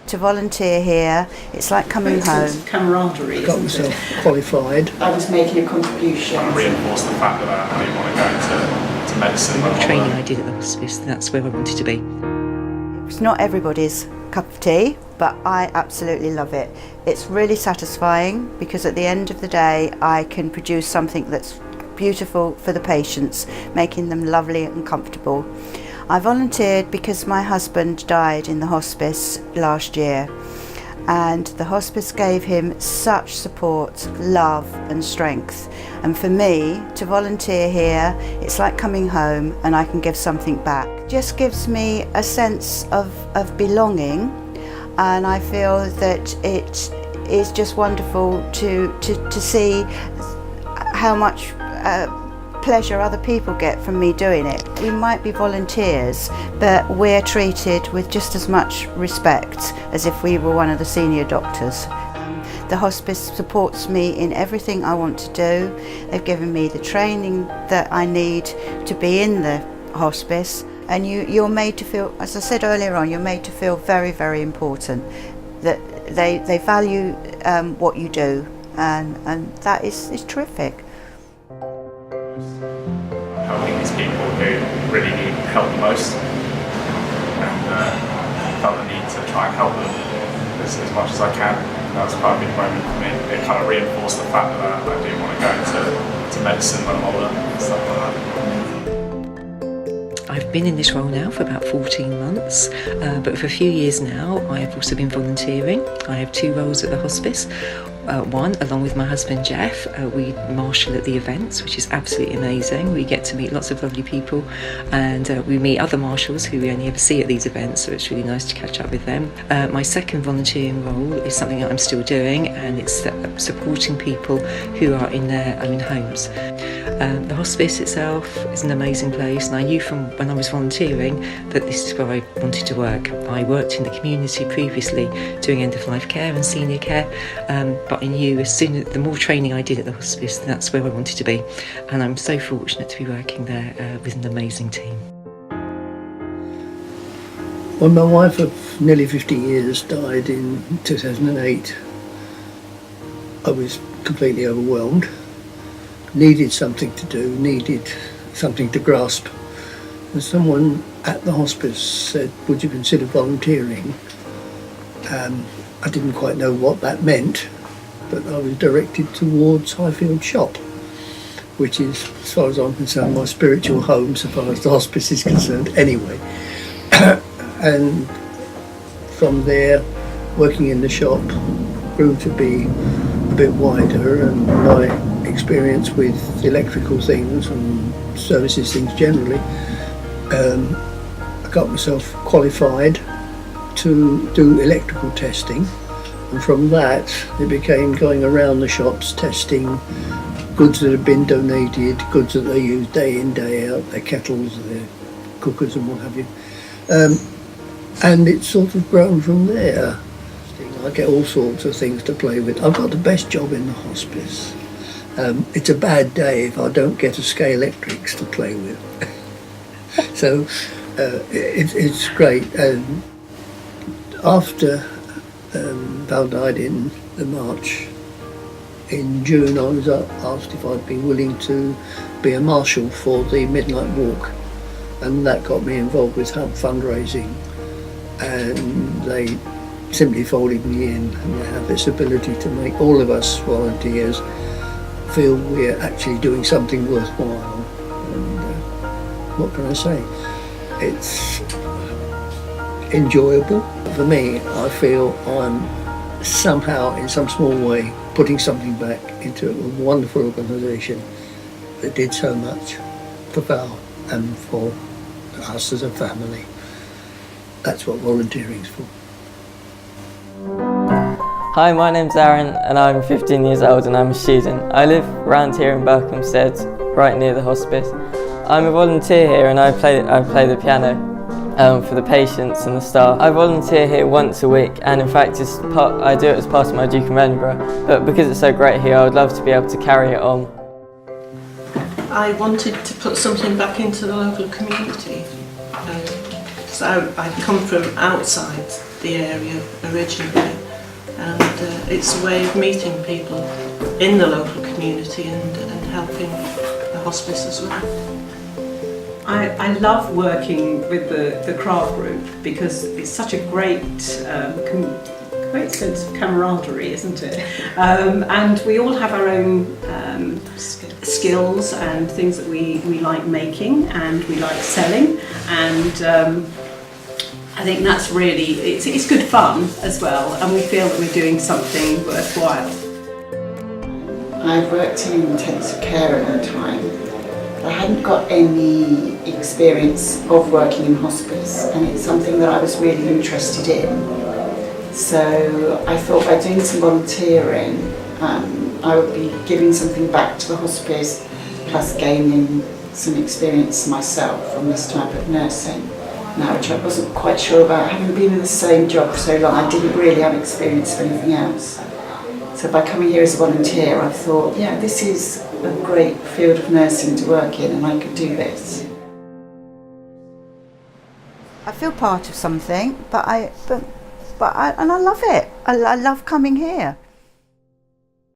to volunteer here, it's like coming home. Camaraderie. Got myself qualified. I was making a contribution. Reinforce the fact that I didn't want to go into medicine. The training I did at the hospice, that's where I wanted to be. It's not everybody's cup of tea, but I absolutely love it. It's really satisfying because at the end of the day I can produce something that's beautiful for the patients, making them lovely and comfortable. I volunteered because my husband died in the hospice last year, and the hospice gave him such support, love and strength. And for me to volunteer here, it's like coming home and I can give something back. It just gives me a sense of belonging, and I feel that it is just wonderful to see how much pleasure other people get from me doing it. We might be volunteers, but we're treated with just as much respect as if we were one of the senior doctors. The hospice supports me in everything I want to do. They've given me the training that I need to be in the hospice, and you're made to feel, as I said earlier on, you're made to feel very, very important, that they value what you do, and that is terrific. Helping these people who really need help the most, and felt the need to try and help them as much as I can. That was quite a big moment for me. It kind of reinforced the fact that I do want to go into medicine when I'm older and stuff like that. I've been in this role now for about 14 months, but for a few years now I have also been volunteering. I have 2 roles at the hospice. One, along with my husband Jeff, we marshal at the events, which is absolutely amazing. We get to meet lots of lovely people, and we meet other marshals who we only ever see at these events, so it's really nice to catch up with them. My second volunteering role is something that I'm still doing, and it's supporting people who are in their own homes. The hospice itself is an amazing place, and I knew from when I was volunteering that this is where I wanted to work. I worked in the community previously doing end-of-life care and senior care, but I knew as soon as the more training I did at the hospice, that's where I wanted to be, and I'm so fortunate to be working there with an amazing team. When my wife of nearly 50 years died in 2008, I was completely overwhelmed. Needed something to do, needed something to grasp. And someone at the hospice said, would you consider volunteering? I didn't quite know what that meant, but I was directed towards Highfield Shop, which is, as far as I'm concerned, my spiritual home, so far as the hospice is concerned anyway. And from there, working in the shop grew to be a bit wider, and my experience with electrical things and services things generally, I got myself qualified to do electrical testing, and from that it became going around the shops testing goods that have been donated, goods that they use day in, day out, their kettles, their cookers and what have you, and it's sort of grown from there. I get all sorts of things to play with. I've got the best job in the hospice. It's a bad day if I don't get a scale electrics to play with. So it's great. After Val died in the March, in June I was asked if I'd be willing to be a marshal for the Midnight Walk, and that got me involved with fundraising, and they simply folded me in, and they have this ability to make all of us volunteers feel we're actually doing something worthwhile. And what can I say? It's enjoyable. For me, I feel I'm somehow, in some small way, putting something back into a wonderful organisation that did so much for Val and for us as a family. That's what volunteering's for. Hi, my name's Aaron and I'm 15 years old and I'm a student. I live around here in Berkhamsted, right near the hospice. I'm a volunteer here and I play the piano for the patients and the staff. I volunteer here once a week, and in fact I do it as part of my Duke of Edinburgh, but because it's so great here I would love to be able to carry it on. I wanted to put something back into the local community, because I come from outside the area originally, and it's a way of meeting people in the local community and helping the hospice as well. I love working with the craft group because it's such a great great sense of camaraderie, isn't it? And we all have our own skills and things that we like making and we like selling, and I think that's really, it's good fun as well, and we feel that we're doing something worthwhile. I've worked in intensive care at one time. I hadn't got any experience of working in hospice, and it's something that I was really interested in. So I thought by doing some volunteering, I would be giving something back to the hospice, plus gaining some experience myself from this type of nursing. Now, which I wasn't quite sure about. Having been in the same job for so long, I didn't really have experience of anything else. So by coming here as a volunteer, I thought, yeah, this is a great field of nursing to work in, and I could do this. I feel part of something, but I love it. I love coming here.